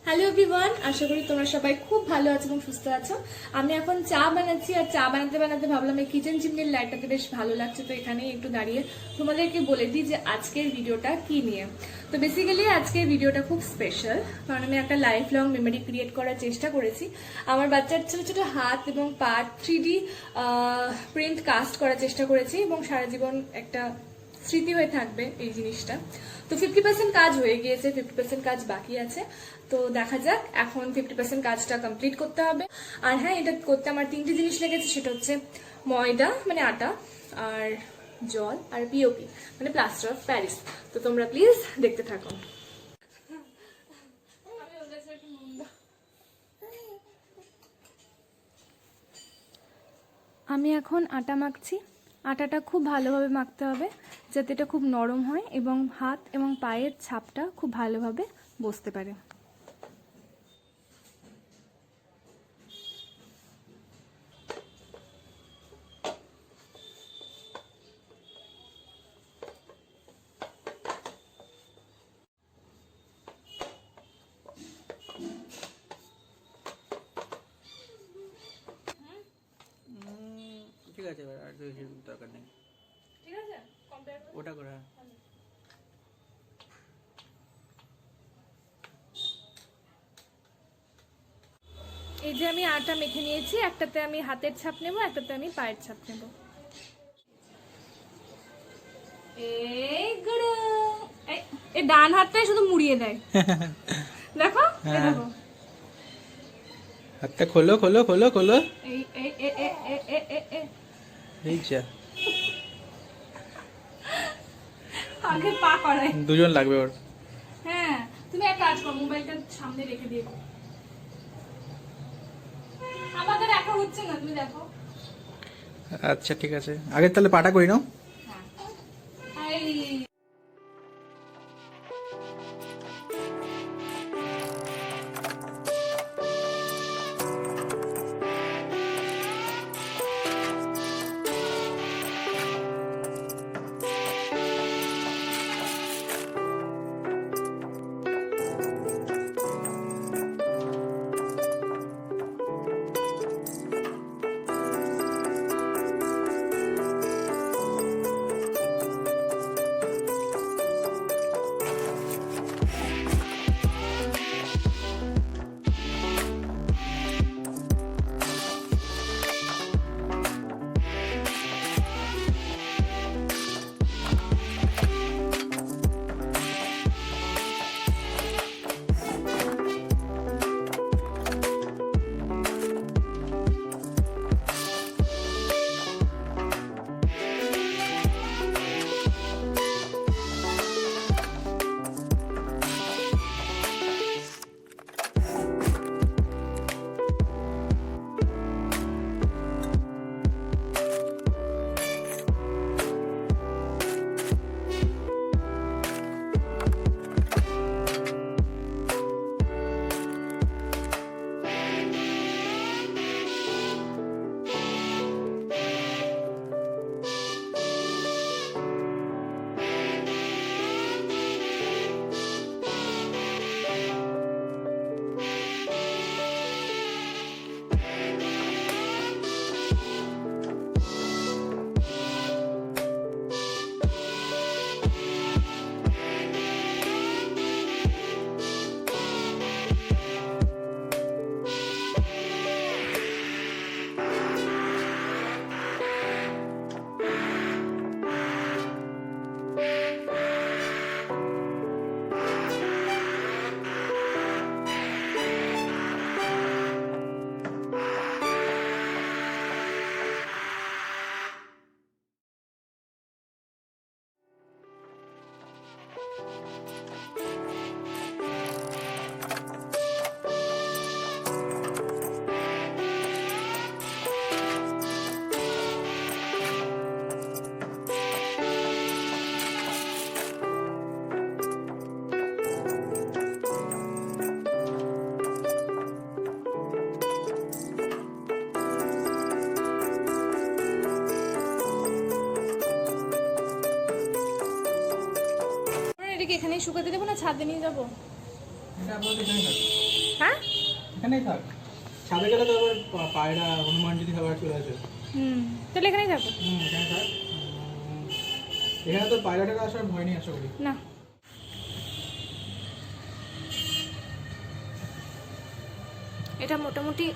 Hello everyone, আশা করি তোমরা সবাই খুব ভালো আছো এবং সুস্থ আছো। আমি এখন চা বানাচ্ছি, আর চা বানাতে বানাতে ভাবলাম এই কিচেন চিমনির লাইটটাতে বেশ ভালো লাগছে, তো এখানেই একটু দাঁড়িয়ে তোমাদেরকে বলে দিই যে আজকের ভিডিওটা কি নিয়ে। তো বেসিক্যালি আজকের ভিডিওটা খুব স্পেশাল, কারণ আমি একটা লাইফ লং মেমোরি ক্রিয়েট করার চেষ্টা করেছি। আমার বাচ্চার ছোট ছোট হাত এবং পা 3D প্রিন্ট কাস্ট করার চেষ্টা করেছি, এবং সারা জীবন একটা স্মৃতি হয়ে থাকবে এই জিনিসটা। তো 50% কাজ হয়ে গিয়েছে, 50% কাজ বাকি আছে। তো দেখা যাক, এখন 50% কাজটা কমপ্লিট করতে হবে। আর হ্যাঁ, এটা করতে আমার 3টে জিনিস লেগেছে, সেটা হচ্ছে ময়দা মানে আটা, আর জল, আর পিওপি মানে প্লাস্টার অফ প্যারিস। তো তোমরা প্লিজ দেখতে থাকো। আমি এখন আটা মাখছি। আটাটা খুব ভালোভাবে মাখতে হবে যাতে এটা খুব নরম হয় এবং হাত এবং পায়ের ছাপটা খুব ভালোভাবে বসতে পারে। ঠিক আছে, এবার আর কিছু দরকার নেই। ঠিক আছে, ওটা করা। এই যে আমি আটা মেখে নিয়েছি, একটাতে আমি হাতের ছাপ নেব, একটাতে আমি পায়ের ছাপ নেব। এই গুরু, এই ডান হাতটাই শুধু মুড়িয়ে দেয়। দেখো, এই দেখো, হাতটা খোলো খোলো খোলো খোলো। এই এই এই এই এই এই এই এই যা, আগে পা করাই। দুজন লাগবে ওর। হ্যাঁ, তুমি এক কাজ করো, মোবাইলটা সামনে রেখে দিয়ে করো। আমাদের একা হচ্ছে না, তুমি দেখো। আচ্ছা ঠিক আছে, আগে তাহলে পাটা করি নাও। হ্যাঁ, এই কি এখানেই শুকাতে দেবো না ছাদে নিয়ে যাবো? এটা আপাতত এখানেই থাক। হ্যাঁ এখানেই থাক। ছাদে গেলে তো আবার পায়রা হনুমান যদি খাবার চলে আসে। তাহলে এখানেই থাকো। এখানে থাক। এখানে তো পায়রাটাকে আসার ভয় নেই আশা করি। না, এটা মোটামুটি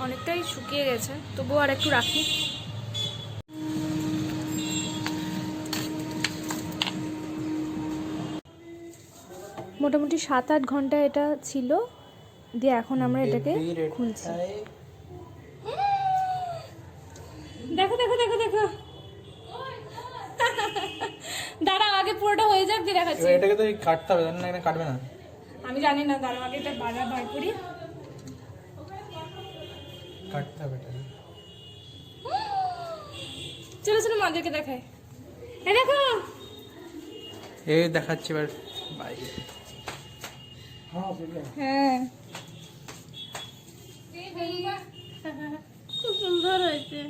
অনেকটাই শুকিয়ে গেছে, তবুও আর একটু রাখি। মোটামুটি 7-8 ঘন্টা এটা ছিল, দিয়ে এখন আমরা এটাকে খুলছি। দেখো দেখো দেখো দেখো, দাঁড়াও আগে পুরোটা হয়ে যাক দিয়ে দেখাচ্ছি। এবার এটাকে তো কাটতে হবে, জানি না এটা কাটবে না। আমি জানি না, দাঁড়াও আগে এটা বার করি। কাটতে হবে এটা। চলো চলো মাদেরকে দেখাই। এই দেখো, এই দেখাচ্ছি এবার বাইরে। হ্যাঁ খুব সুন্দর হয়েছে,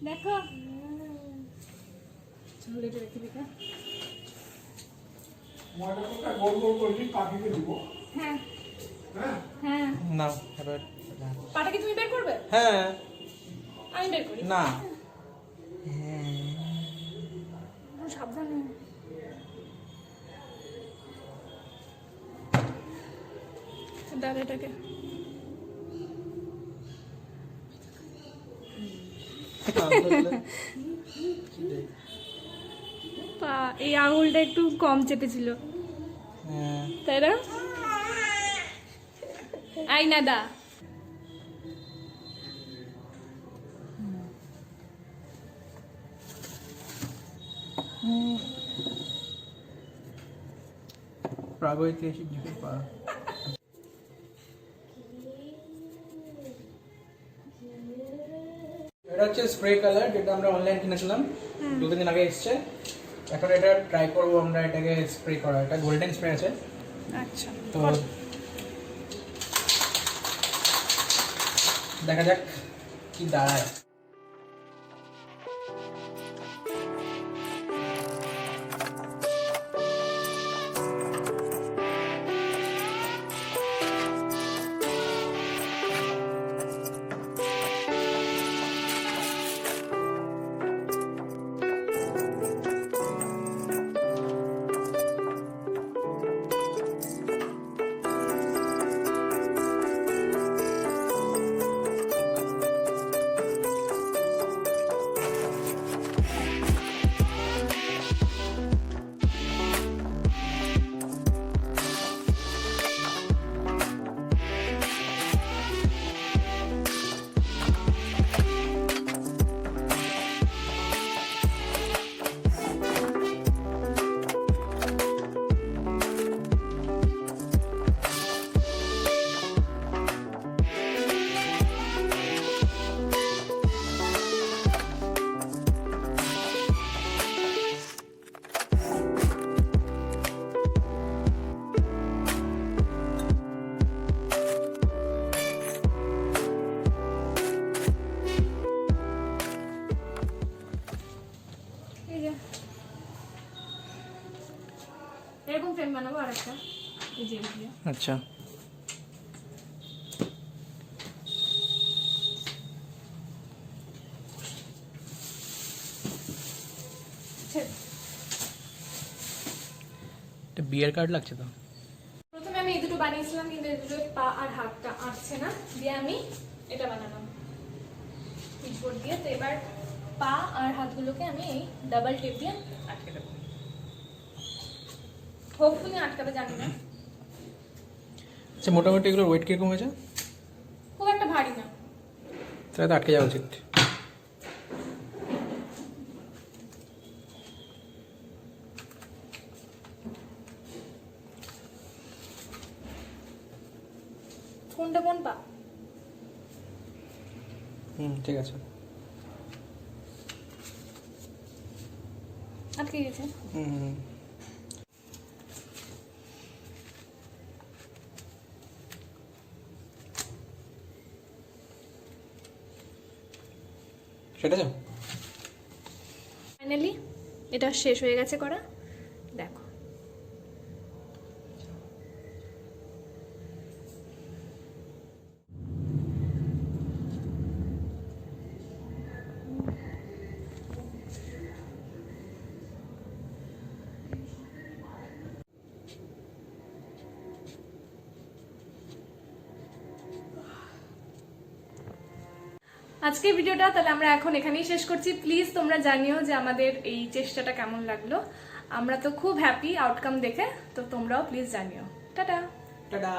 দেখো। চলো এটা রেখে দিকা। হ্যাঁ হ্যাঁ, নাও এবার। পাটা কি তুমি বের করবে? হ্যাঁ। আমি বের করি। না। সাবধানে। দাদা এটাকে এই আঙুলটা একটু কম চেপেছিল, তাই না? আইনা দা, প্রাগৈতিহাসিক যুগের পা। এটা হচ্ছে স্প্রে কালার, যেটা আমরা অনলাইন কিনেছিলাম 2-3 দিন আগে এসছে। এখন এটা ট্রাই করবো আমরা এটাকে স্প্রে করা। এটা গোল্ডেন স্প্রে আছে। আচ্ছা তো দেখা যাক কি দাঁড়ায়। এরকম ফ্রেম বানাবো আর একটা এই জেল দিয়ে। আচ্ছা, এটা বিয়ার কার্ড লাগছে তো। প্রথমে আমি এই দুটো বানিয়েছিলাম, কিন্তু এই দুটো পা আর হাতটা আটছে না, দিয়ে আমি এটা বানালাম পিচবোর্ড দিয়ে। তো এবার পা আর হাতগুলোকে আমি এই ডাবল টেপ দিয়ে আটকে দেবো। হোপফুলি আটকাবে, জানি না। আচ্ছা, মোটামুটি এগুলোর ওয়েট কিরকম হয়েছে? খুব একটা ভারী না। তাহলে তো আটকে যাওয়া উচিত। কোনটা কোন পা? ঠিক আছে। আটকে গেছে। সেটা যাও। ফাইনালি এটা শেষ হয়ে গেছে করা, দেখো। আজকের ভিডিওটা তাহলে আমরা এখন এখানেই শেষ করছি। প্লিজ তোমরা জানিও যে আমাদের এই চেষ্টাটা কেমন লাগলো। আমরা তো খুব হ্যাপি আউটকাম দেখে, তো তোমরাও প্লিজ জানিও। টাটা। টাটা।